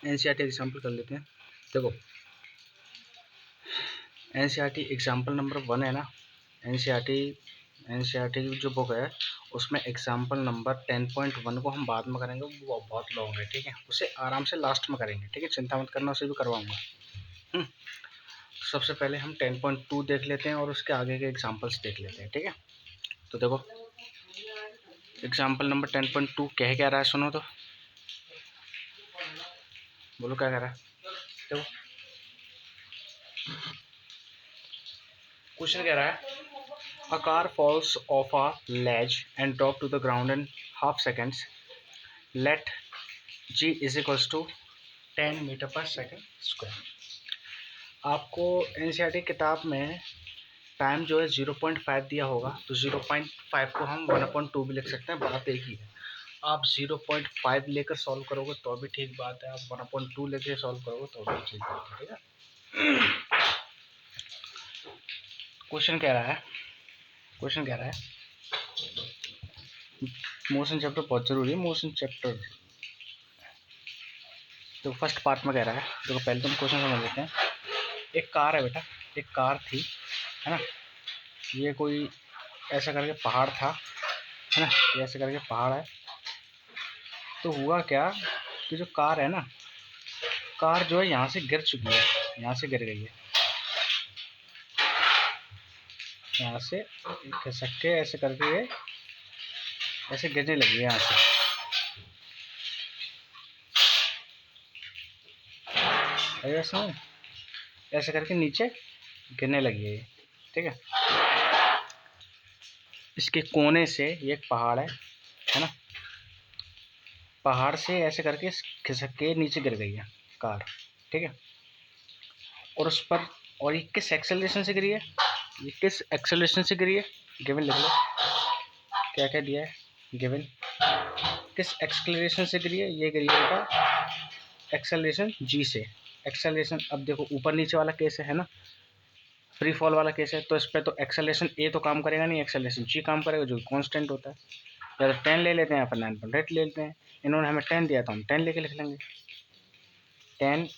NCERT example कर लेते हैं। देखो एनसीईआरटी एग्जाम्पल नंबर 1 है ना, एनसीईआरटी की जो बुक है उसमें एग्जाम्पल नंबर 10.1 को हम बाद में करेंगे, वो बहुत लॉन्ग है, ठीक है, उसे आराम से लास्ट में करेंगे, ठीक है, चिंता मत करना, उसे भी करवाऊंगा। तो सबसे पहले हम 10.2 देख लेते हैं और उसके आगे के एग्जाम्पल्स देख लेते हैं, ठीक है। तो देखो एग्जाम्पल नंबर 10.2 क्या रहा है, सुनो तो, बोलो क्या कह रहा है। देखो क्वेश्चन कह रहा है, a car falls off a ledge and drop to the ground in half seconds, let g is equals to 10 metre per second square. आपको एनसीईआरटी किताब में टाइम जो है 0.5 दिया होगा, तो 0.5 को हम 1/2 भी लिख सकते हैं, बात एक ही है। आप 0.5 लेकर सॉल्व करोगे तो भी ठीक बात है, आप 1/2 लेकर सॉल्व करोगे तो भी ठीक बात है, ठीक है। क्वेश्चन कह रहा है मोशन चैप्टर बहुत जरूरी है, मोशन चैप्टर। तो फर्स्ट पार्ट में कह रहा है, देखो पहले तुम क्वेश्चन समझ लेते हैं। एक कार है बेटा, एक कार थी, है ना, ये कोई ऐसा करके पहाड़ था, है ना, ये ऐसे करके पहाड़ है। तो हुआ क्या कि जो कार है ना, कार जो है यहाँ से गिर चुकी है, यहाँ से गिर गई है, यहाँ से खिसक के ऐसे करके ये ऐसे गिरने लगी है यहाँ से, ऐसे ऐसे करके नीचे गिरने लगी है ये, ठीक है। इसके कोने से ये एक पहाड़ है ना, पहाड़ से ऐसे करके खिसक के नीचे गिर गई है कार, ठीक है। और उस पर, और ये किस एक्सेलरेशन से गिरी है, ये किस एक्सेलरेशन से गिरी है, गिवन लिख लो, क्या क्या दिया है गिवन, किस एक्सेलरेशन से गिरी है, ये गिरी है एक्सेलरेशन जी से। एक्सेलरेशन अब देखो ऊपर नीचे वाला केस है ना, फ्री फॉल वाला केस है, तो इस पर तो एक्सेलरेशन ए तो काम करेगा नहीं, एक्सेलरेशन जी काम करेगा जो कांस्टेंट होता है। या तो 10 ले लेते हैं या फिर 9.8 ले लेते हैं, इन्होंने हमें 10 दिया तो हम 10 लेके लिख लेंगे, 10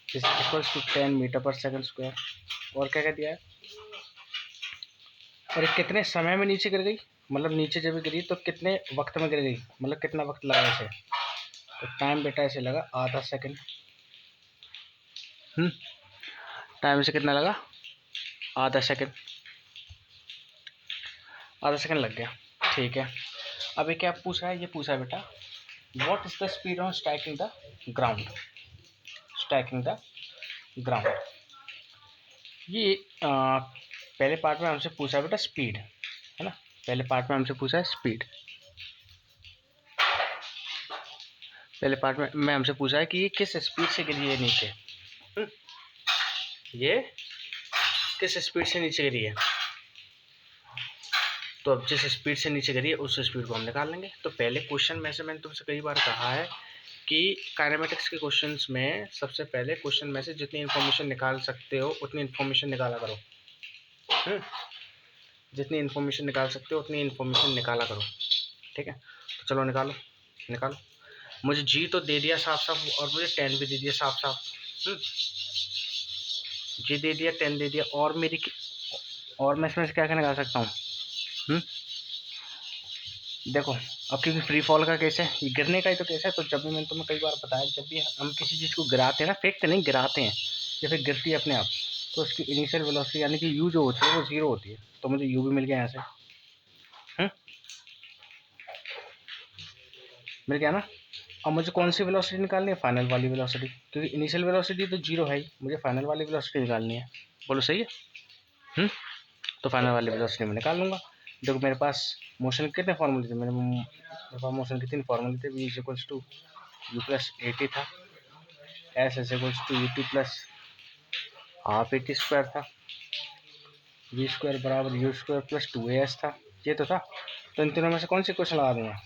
इज इक्वल्स टू 10 मीटर पर सेकंड स्क्वायर। और क्या क्या दिया है, और कितने समय में नीचे गिर गई, मतलब नीचे जब गिरी तो कितने वक्त में गिर गई, मतलब कितना वक्त लगा इसे, तो टाइम बेटा इसे लगा आधा सेकंड। टाइम इसे कितना लगा, आधा सेकंड, आधा सेकंड लग गया, ठीक है। अभी क्या पूछा है, ये पूछा है बेटा what is the speed on striking the ground, striking the ground. ये पहले पार्ट में हमसे पूछा है बेटा स्पीड, है ना, पहले पार्ट में हमसे पूछा है स्पीड, पहले पार्ट में हमसे पूछा है कि ये किस स्पीड से गिरी है नीचे, ये किस स्पीड से नीचे गिरी है। तो अब जिस स्पीड से नीचे गिरी है उस स्पीड को हम निकाल लेंगे। तो पहले क्वेश्चन में से मैंने तुमसे कई बार कहा है कि काइनेमेटिक्स के क्वेश्चंस में सबसे पहले क्वेश्चन में से जितनी इन्फॉर्मेशन निकाल सकते हो उतनी इन्फॉर्मेशन निकाला करो, जितनी इन्फॉर्मेशन निकाल सकते हो उतनी इन्फॉर्मेशन निकाला करो, ठीक है। तो चलो निकालो निकालो। मुझे जी तो दे दिया साफ साफ और मुझे 10 भी दे दिया साफ साफ, जी दे दिया 10 दे दिया, और मेरी और मैं इसमें से क्या क्या निकाल सकता हूँ, देखो अब क्योंकि फ्री फॉल का केस है, ये गिरने का ही तो केस है, तो जब भी मैंने तुम्हें कई बार बताया जब भी हम किसी चीज़ को गिराते हैं ना, फेंकते नहीं गिराते हैं या फिर गिरती है अपने आप, तो उसकी इनिशियल वेलोसिटी यानी कि यू जो होती है वो 0 होती है। तो मुझे यू भी मिल गया यहाँ से, मिल गया ना। अब मुझे कौन सी वेलोसिटी निकालनी है, फाइनल वाली वेलोसिटी, क्योंकि इनिशियल वेलोसिटी तो 0 है ही, मुझे फाइनल वाली वेलोसिटी निकालनी है, बोलो सही है। तो फाइनल वाली वेलोसिटी में निकाल लूँगा। देखो मेरे पास मोशन के कितने फॉर्मूले थे, मेरे पास मोशन के 3 फॉर्मूले थे, v is equals to u plus a t था, s is equals to u t plus half a t square था, वी स्क्वायर बराबर यू स्क्वायर प्लस 2as था, ये तो था। तो इन तीनों में से कौन सी क्वेश्चन लगा दूंगा,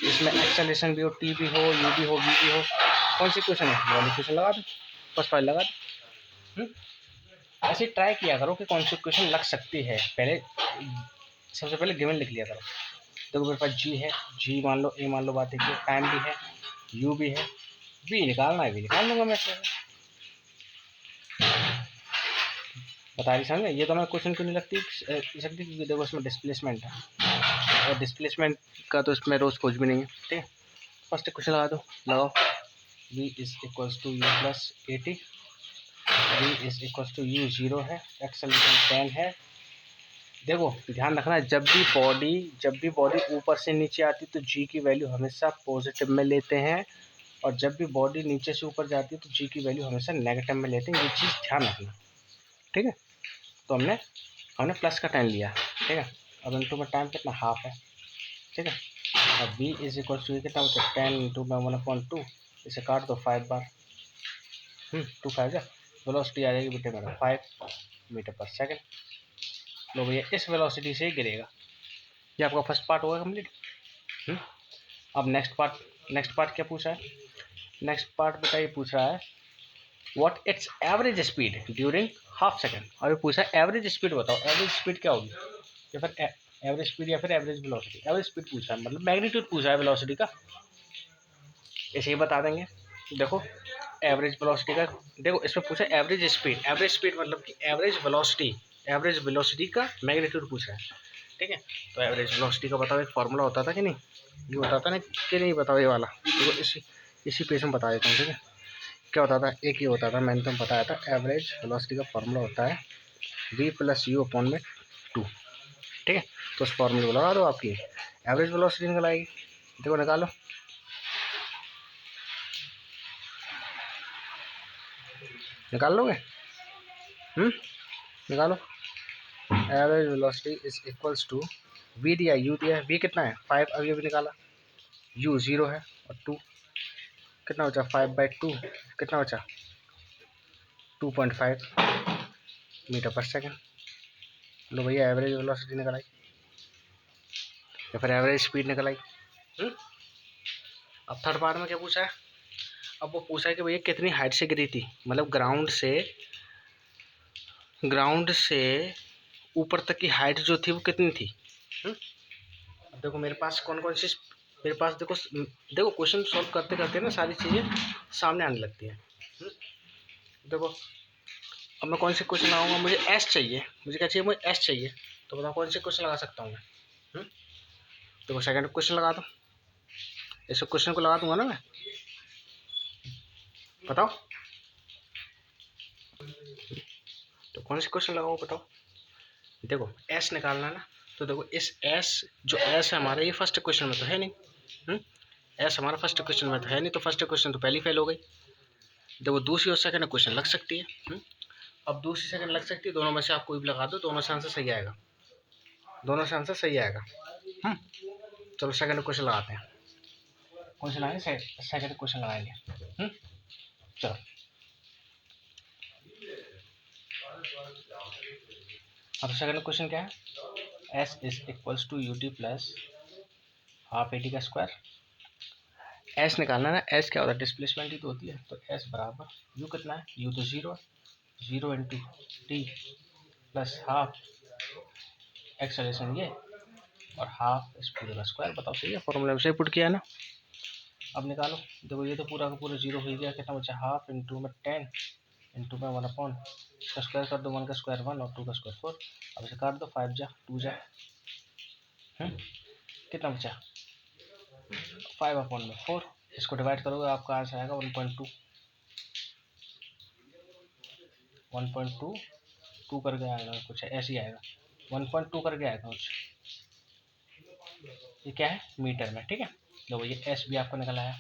इसमें एक्सेलरेशन भी हो, टी भी हो, यू भी हो, वी भी हो, कौन सी क्वेश्चन है वाली क्वेश्चन लगा दो, फर्स्ट वाली लगा दो। ऐसे ट्राई किया करो कि कौन सी क्वेश्चन लग सकती है, पहले सबसे पहले गिवन लिख लिया करो। देखो मेरे पास जी है, जी मान लो, ए मान लो, बात है, टाइम भी है, यू भी है, v निकालना है, v निकाल लूँगा मैं। बता रही समझे, ये तो मैं क्वेश्चन क्यों नहीं लगती सकती, क्योंकि देखो इसमें डिस्प्लेसमेंट है, और डिस्प्लेसमेंट का तो इसमें रोज कुछ भी नहीं है, ठीक है। फर्स्ट क्वेश्चन लगा दो, लगाओ। v is equals to u plus 80, v is equals to u 0 है, एक्सेलरेशन 10 है। देखो ध्यान रखना, जब भी बॉडी ऊपर से नीचे आती है तो g की वैल्यू हमेशा पॉजिटिव में लेते हैं, और जब भी बॉडी नीचे से ऊपर जाती है तो g की वैल्यू हमेशा नेगेटिव में लेते हैं, ये चीज़ ध्यान रखना, ठीक है। तो हमने प्लस का 10 लिया, ठीक है। अब इंटू में टाइम कितना, हाफ है, ठीक है। अब v इज इक्वल टू कितना होता है, 10 इंटू में 1/2, इसे काट दो 5 बार, 2 5 जा, वेलोसिटी आ जाएगी बेटे मेरा 5 मीटर पर सेकेंड। लो भैया इस वेलोसिटी से ही गिरेगा। ये आपका फर्स्ट पार्ट होगा कम्प्लीट। अब नेक्स्ट पार्ट क्या पूछा है, नेक्स्ट पार्ट बेटा ये पूछ रहा है what it's average speed during half second. अभी पूछा है एवरेज स्पीड बताओ, एवरेज स्पीड क्या होगी, या फिर एवरेज स्पीड या फिर एवरेज वेलोसिटी। एवरेज स्पीड पूछा है, मतलब मैग्नीट्यूड पूछा है वेलोसिटी का, ऐसे ही बता देंगे। देखो एवरेज वेलोसिटी का, देखो इसमें पूछा एवरेज स्पीड मतलब कि एवरेज वेलोसिटी का मैग्नीट्यूड पूछ रहा है, ठीक है। तो एवरेज वेलोसिटी का बताओ, एक फार्मूला होता था कि नहीं, ये होता था ना कि नहीं, बताओ ये वाला, तो इसी पेज में बता देता हूँ, ठीक है। क्या होता था, एक ये होता था, मैंने तुम बताया था, एवरेज वेलोसिटी का फार्मूला होता है v प्लस यू अपॉन में 2, ठीक है। तो उस फॉर्मूले को लगा दो, आपकी एवरेज वेलोसिटी निकल आएगी। देखो निकालो, निकाल लोगे, निकालो। Average velocity is equals to v दिया, u दिया, v कितना है 5, अभी अभी निकाला, u 0 है, और 2 कितना बचा, 5/2 कितना बचा 2.5 मीटर पर सेकेंड। लो भैया एवरेज वेलोसिटी निकल आई, या फिर एवरेज स्पीड निकल आई। अब थर्ड पार्ट में क्या पूछा है, अब वो पूछा है कि भैया कितनी हाइट से गिरी थी, मतलब ग्राउंड से ऊपर तक की हाइट जो थी वो कितनी थी। अब देखो मेरे पास कौन कौन सी, मेरे पास देखो क्वेश्चन सॉल्व करते करते ना सारी चीज़ें सामने आने लगती हैं। देखो अब मैं कौन से क्वेश्चन लगाऊंगा, मुझे एस चाहिए, मुझे क्या चाहिए, मुझे एस चाहिए, तो बताओ कौन से क्वेश्चन लगा सकता हूँ मैं। देखो सेकंड क्वेश्चन लगा दो, इस क्वेश्चन को लगा दूंगा ना मैं, बताओ तो कौन से क्वेश्चन लगाओ बताओ। देखो एस निकालना ना, तो देखो इस एस जो एस है हमारा, ये फर्स्ट क्वेश्चन में तो है नहीं, एस हमारा फर्स्ट क्वेश्चन में तो है नहीं, तो फर्स्ट क्वेश्चन तो पहली फेल हो गई। देखो दूसरी और सेकंड क्वेश्चन लग सकती है, अब दूसरी सेकंड लग सकती है, दोनों में से आप कोई भी लगा दो, दोनों से आंसर सही आएगा, दोनों से आंसर सही आएगा। चलो सेकंड क्वेश्चन लगाते हैं, कौन सा लगाएंगे, सेकंड क्वेश्चन लगाएंगे। चलो अब सेकंड क्वेश्चन क्या है, s is equals to u t plus half a t का स्क्वायर। एस निकालना ना, एस क्या होता है, डिस्प्लेसमेंट ही तो होती है, तो एस बराबर यू कितना है, यू तो 0 है, 0 into T plus half acceleration ये, और हाफ इस पूरे का स्क्वायर। बताओ सही है, फॉर्मूला में सही पुट किया है ना। अब निकालो, देखो ये तो पूरा का पूरा 0 हो गया, कितना बचा, हाफ इंटू में 10 इंटू में 1/, इसका स्क्वायर कर दो, 1 का स्क्वायर 1 और 2 का स्क्वायर 4। अब इसे काट दो, 5 जा 2 जा, कितना बचा 5/4, इसको डिवाइड करोगे आपका आंसर आएगा 1.2, 1.2 2 करके आएगा, कुछ ऐसे ही आएगा, 1.2 करके आएगा कुछ, ये क्या है मीटर में, ठीक है। लो भैया एस भी आपको निकल आया,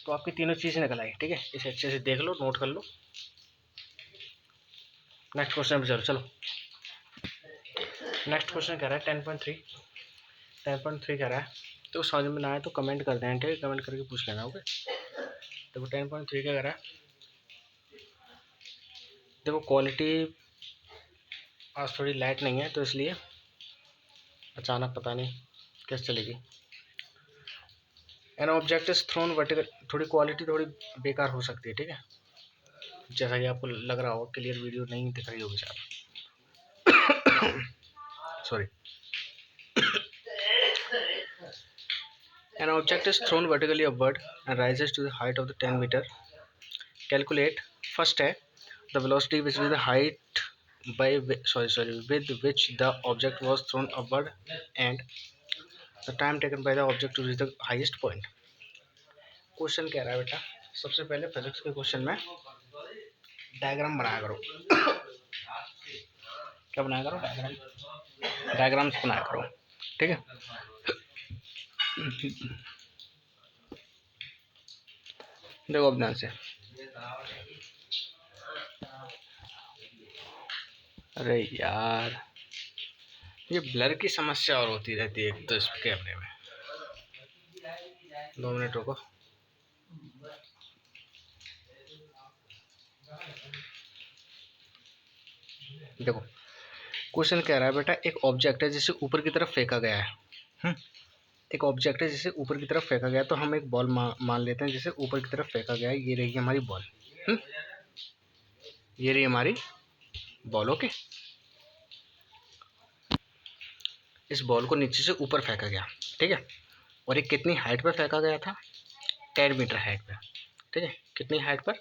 तो आपकी तीनों चीज़ें निकल आई, ठीक है। इसे अच्छे से देख लो, नोट कर लो। नेक्स्ट क्वेश्चन पे चलो। नेक्स्ट क्वेश्चन कह रहा है 10.3 कह रहा है, तो समझ में ना आए तो कमेंट कर दें, ठीक है, कमेंट करके पूछ लेना, ओके। देखो 10.3 क्या कह रहा है, देखो क्वालिटी आज थोड़ी लाइट नहीं है, तो इसलिए अचानक पता नहीं कैसे चलेगी। An object is throne vertical, थोड़ी क्वालिटी थोड़ी बेकार हो सकती है, ठीक है, जैसा कि आपको लग रहा होगा, क्लियर वीडियो नहीं दिख रही होगी शायद, sorry. An object is thrown vertically upward and rises to the height of the 10 meter. Calculate first है the velocity which is the height by with which the object was thrown upward and the time taken by the object to reach the highest point. Question कह रहा है बेटा, सबसे पहले physics के question में diagram बनाया करो। क्या बनाया करो? डायग्राम्स बनाया करो, ठीक है। देखो अब ध्यान से, अरे यार ये ब्लर की समस्या और होती रहती है एक तो इस कैमरे में। 2 मिनट रुको। देखो क्वेश्चन कह रहा है बेटा, एक ऑब्जेक्ट है जिसे ऊपर की तरफ फेंका गया है। एक ऑब्जेक्ट है जिसे ऊपर की तरफ फेंका गया, तो हम एक बॉल मान लेते हैं जिसे ऊपर की तरफ फेंका गया है। ये रही हमारी बॉल, ये रही हमारी बॉल। ओके, इस बॉल को नीचे से ऊपर फेंका गया, ठीक है। और ये कितनी हाइट पर फेंका गया था? 10 मीटर हाइट पर, ठीक है। कितनी हाइट पर?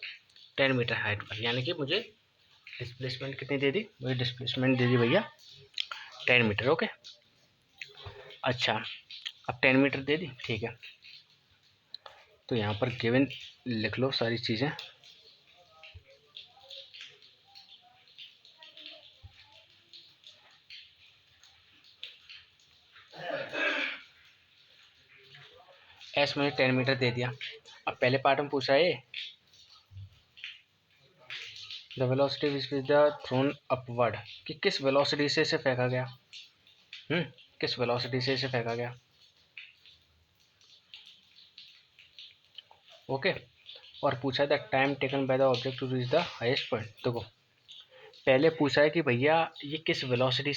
10 मीटर हाइट पर। यानी कि मुझे डिस्प्लेसमेंट कितनी दे दी? मुझे डिस्प्लेसमेंट दे दी भैया 10 मीटर। ओके, अच्छा अब 10 मीटर दे दी, ठीक है। तो यहाँ पर गिवन लिख लो सारी चीज़ें। एस मुझे 10 मीटर दे दिया। अब पहले पार्ट में पूछा है the velocity which is the throne upward, कि किस वेलोसिटी से इसे फेंका गया। किस वेलोसिटी से इसे फेंका गया। ओके, और पूछा है the time taken by the object to reach the highest point. देखो पहले पूछा है कि भैया ये किस वेलोसिटी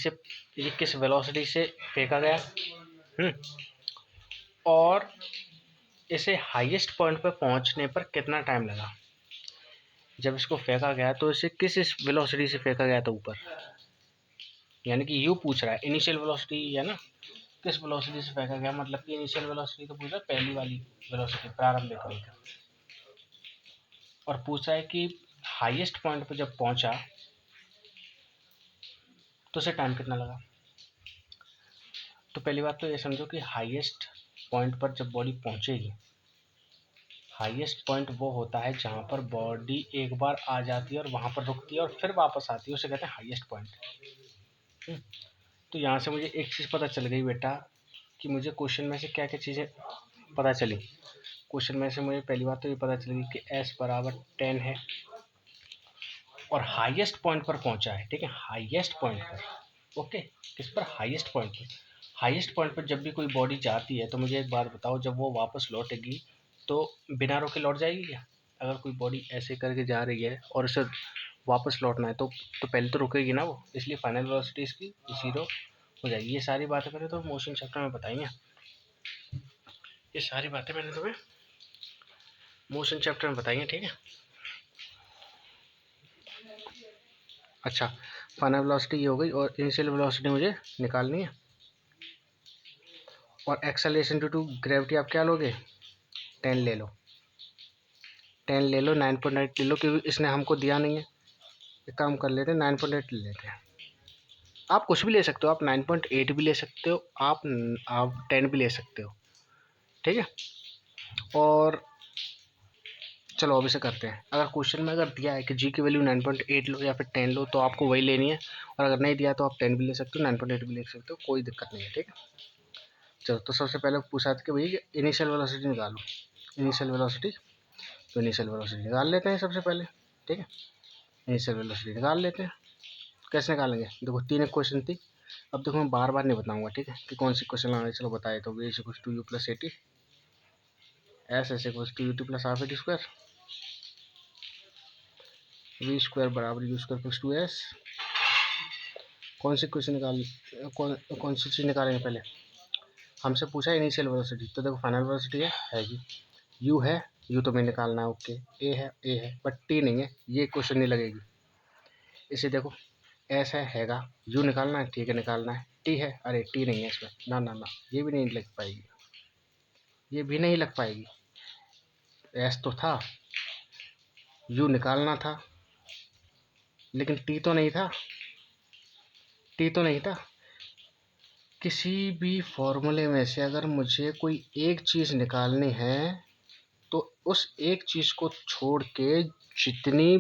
से फेंका गया, और इसे हाईएस्ट पॉइंट पर पहुंचने पर कितना टाइम लगा। जब इसको फेंका गया तो इसे किस वेलोसिटी से फेंका गया था ऊपर, यानी कि यू पूछ रहा है। इनिशियल वेलोसिटी है ना, किस वेलोसिटी से फेंका गया, मतलब कि इनिशियल वेलोसिटी तो पूछ रहा है पहली वाली वेलोसिटी, प्रारंभिक वाली। और पूछा है कि हाईएस्ट पॉइंट पर जब पहुंचा तो उसे टाइम कितना लगा। तो पहली बात तो ये समझो कि हाईएस्ट पॉइंट पर जब बॉडी पहुंचेगी, हाईएस्ट पॉइंट वो होता है जहाँ पर बॉडी एक बार आ जाती है और वहाँ पर रुकती है और फिर वापस आती है, उसे कहते हैं हाईएस्ट पॉइंट। तो यहाँ से मुझे एक चीज़ पता चल गई बेटा कि मुझे क्वेश्चन में से क्या क्या चीज़ें पता चली। क्वेश्चन में से मुझे पहली बात तो ये पता चली कि s बराबर 10 है और हाईएस्ट पॉइंट पर पहुंचा है, ठीक है। हाईएस्ट पॉइंट पर, ओके, किस पर? हाईएस्ट पॉइंट पर। हाईएस्ट पॉइंट पर जब भी कोई बॉडी जाती है तो मुझे एक बात बताओ, जब वो वापस लौटेगी तो बिना रोके लौट जाएगी क्या? अगर कोई बॉडी ऐसे करके जा रही है और उसे वापस लौटना है तो पहले तो रुकेगी ना वो, इसलिए फाइनल वेलोसिटी इसकी 0 हो जाएगी। ये सारी बातें मैंने तो मोशन चैप्टर में बताई हैं, ये सारी बातें मैंने तुम्हें मोशन चैप्टर में बताई हैं, ठीक है। अच्छा, फाइनल वेलोसिटी ये हो गई और इनिशियल वेलोसिटी मुझे निकालनी है। और एक्सेलरेशन ड्यू टू ग्रेविटी आप क्या लोगे? 10 ले लो, 10 ले लो, 9.8 ले लो, क्योंकि इसने हमको दिया नहीं है। एक काम कर लेते हैं, 9.8 ले लेते हैं। आप कुछ भी ले सकते हो, आप 9.8 भी ले सकते हो, आप 10 भी ले सकते हो, ठीक है। और चलो अब इसे करते हैं। अगर क्वेश्चन में अगर दिया है कि जी की वैल्यू 9.8 लो या फिर 10 लो तो आपको वही लेनी है, और अगर नहीं दिया तो आप 10 भी ले सकते हो, 9.8 भी ले सकते हो, कोई दिक्कत नहीं है, ठीक है। चलो तो सबसे पहले पूछा था कि भैया इनिशियल वेलोसिटी निकालो। इनिशियल वेलोसिटी, तो इनिशियल वेलोसिटी निकाल लेते हैं सबसे पहले, ठीक है। इनिशियल वेलोसिटी निकाल लेते हैं। कैसे निकालेंगे? देखो 3 एक क्वेश्चन थी। अब देखो मैं बार बार नहीं बताऊंगा, ठीक है, कि कौन सी क्वेश्चन आने। चलो बताए तो v equals to u plus 80, s s equals to u t plus half 80 square, v square बराबर यू स्क्वायर प्लस 2s। कौन सी क्वेश्चन कौन सी चीज़ निकालेंगे? पहले हमसे पूछा है इनिशियल वेलोसिटी, तो देखो फाइनल वेलोसिटी है जी, यू है, यू तो मैं निकालना है, ओके। ए है बट टी नहीं है, ये क्वेश्चन नहीं लगेगी। इसे देखो एस हैगा, यू निकालना है, ठीक है निकालना है। टी है, अरे टी नहीं है इसमें, ना ना ना, ये भी नहीं लग पाएगी। ये भी नहीं लग पाएगी। एस तो था, यू निकालना था, लेकिन टी तो नहीं था, टी तो नहीं था। किसी भी फॉर्मूले में से अगर मुझे कोई एक चीज़ निकालनी है तो उस एक चीज़ को छोड़ के जितने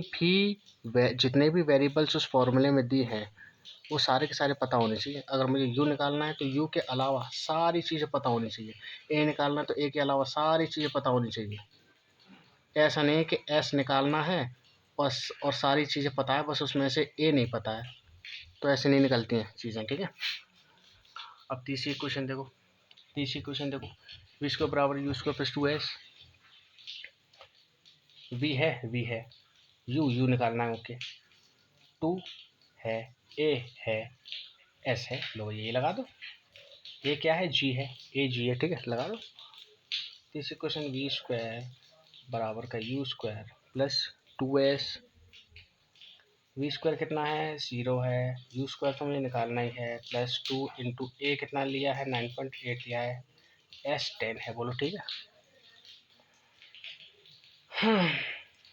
भी वेरिएबल्स उस फॉर्मूले में दी हैं वो सारे के सारे पता होने चाहिए। अगर मुझे यू निकालना है तो यू के अलावा सारी चीज़ें पता होनी चाहिए। ए निकालना है तो ए के अलावा सारी चीज़ें पता होनी चाहिए। ऐसा नहीं है कि एस निकालना है बस और सारी चीज़ें पता है, बस उसमें से ए नहीं पता है, तो ऐसे नहीं निकलती हैं चीज़ें, ठीक है। अब तीसरी क्वेश्चन देखो, वी स्क्वायर बराबर u square plus 2s। V है, यू निकालना है, ओके। 2 है, ए है, एस है, लो ये लगा दो। ये क्या है, जी है, ए जी है, ठीक है, लगा दो। तीसरी क्वेश्चन, वी स्क्वायर बराबर का u square plus 2s। V square कितना है, 0 है, यू स्क्वायर तो मुझे निकालना ही है, प्लस 2 इंटू ए कितना लिया है, 9.8 लिया है, एस 10 है, बोलो ठीक है।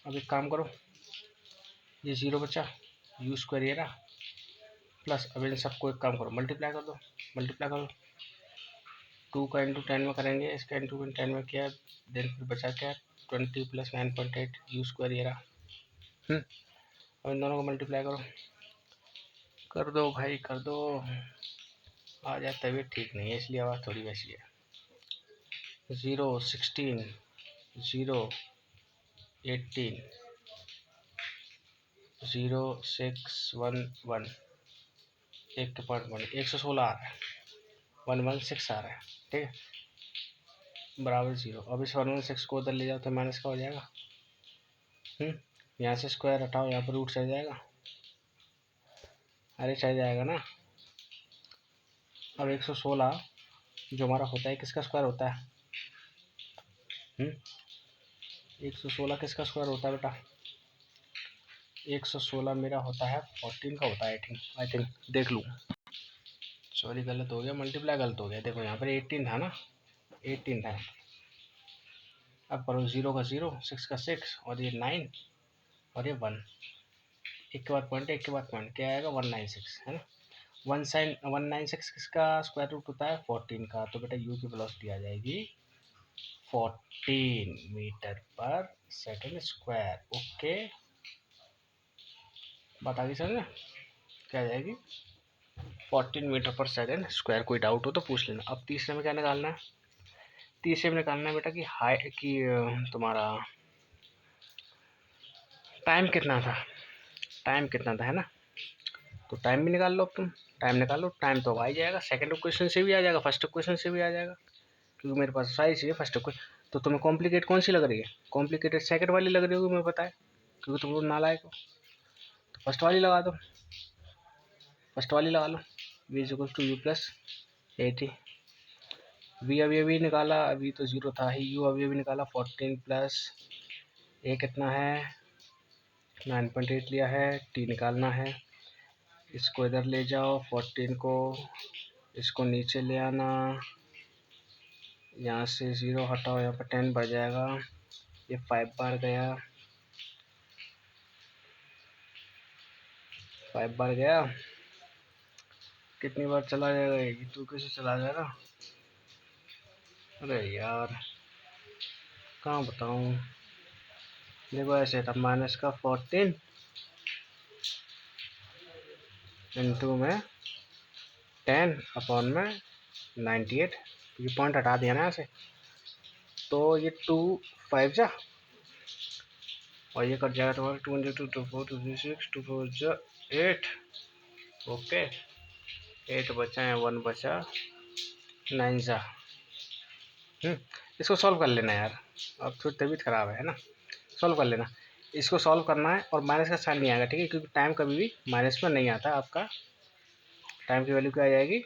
अब एक काम करो, ये 0 बचा, यू स्क्वायर ये रहा, प्लस अब इन सबको एक काम करो, मल्टीप्लाई कर दो, 2 का इंटू 10 में करेंगे, इसका इंटू 10 में किया, देन फिर बचा क्या, 20 प्लस 9.8 यू स्क्वायर ये रहा। अब इन दोनों को मल्टीप्लाई करो, कर दो भाई कर दो। आज यार तबीयत ठीक नहीं है इसलिए आवाज़ थोड़ी वैसी है। 0 16 0 18 0 6 1 1 1 के पॉइंट 1 116 आ रहा है, 116 आ रहा है, ठीक है, बराबर 0। अब इस 116 को उधर ले जाओ तो माइनस का हो जाएगा। यहाँ से स्क्वायर हटाओ, यहाँ पर रूट चढ़ जाएगा, अरे चढ़ जाएगा ना। अब 116 जो हमारा होता है किसका स्क्वायर होता है, 116 किसका स्क्वायर होता है बेटा, 116 मेरा होता है 14 का होता है, आई थिंक देख लूँ, सॉरी गलत हो गया, मल्टीप्लाई गलत हो गया। देखो यहाँ पर 18 था ना, 18 था। अब करो 0 का 0, 6 का 6 और ये 9 और ये 1, एक के बाद पॉइंट, एक के बाद पॉइंट, क्या आएगा 196 है ना। 196 किसका स्क्वायर रूट होता है, 14 का, तो बेटा यू की वेलोसिटी आ जाएगी 14 metre per second square. Okay, बात आ गई समझ में, क्या आ जाएगी 14 मीटर पर सेकेंड स्क्वायर। कोई डाउट हो तो पूछ लेना। अब तीसरे में क्या निकालना है, तीसरे में निकालना है बेटा कि तुम्हारा टाइम कितना था, है ना। तो टाइम भी निकाल लो, अब तुम टाइम निकालो, टाइम तो आ ही जाएगा, सेकंड क्वेश्चन से भी आ जाएगा, फर्स्ट क्वेश्चन से भी आ जाएगा, क्योंकि मेरे पास सारी चीज़ें फर्स्ट क्वेश्चन। तो तुम्हें कॉम्प्लिकेट कौन सी लग रही है, कॉम्प्लिकेटेड सेकंड वाली लग रही होगी, मुझे पता है, क्योंकि तुम लोग नालायक हो। तो फर्स्ट वाली लगा दो, फर्स्ट वाली लगा लो, v is equal to u plus 80। v अभी निकाला, अभी तो 0 था ही, u अभी निकाला 14 प्लस a कितना है 9.8 लिया है, t निकालना है, इसको इधर ले जाओ, 14 को इसको नीचे ले आना, यहाँ से 0 हटाओ, यहाँ पर 10 बढ़ जाएगा, ये 5 बार गया, 5 बार गया, कितनी बार चला जाएगा, ये 2 कैसे चला जाएगा, अरे यार कहाँ बताऊँ। देखो ऐसे था, माइनस का 14 इंटू में 10 अपॉन में 98, ये पॉइंट हटा दिया ना यहाँ से, तो ये 2 5 जा और ये कट जाएगा तुम्हारा 2 इंटू 2 4 2 6 2 4 जा 8, ओके 8 बचा है, 1 बचा, 9 जा। इसको सॉल्व कर लेना यार, अब थोड़ी तबीयत ख़राब है ना, सॉल्व कर लेना। इसको सॉल्व करना है और माइनस का साइन नहीं आएगा, ठीक है, क्योंकि टाइम कभी भी माइनस में नहीं आता। आपका टाइम की वैल्यू क्या आ जाएगी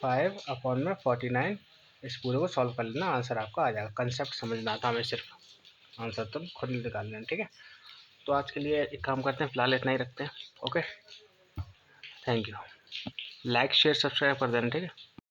5 अपॉन में 49। इस पूरे को सॉल्व कर लेना, आंसर आपका आ जाएगा। कंसेप्ट समझना था हमें सिर्फ, आंसर तुम खुद निकाल लेना, ठीक है। तो आज के लिए एक काम करते हैं, फिलहाल इतना ही रखते हैं, okay, thank you. Like share subscribe कर देना, ठीक है।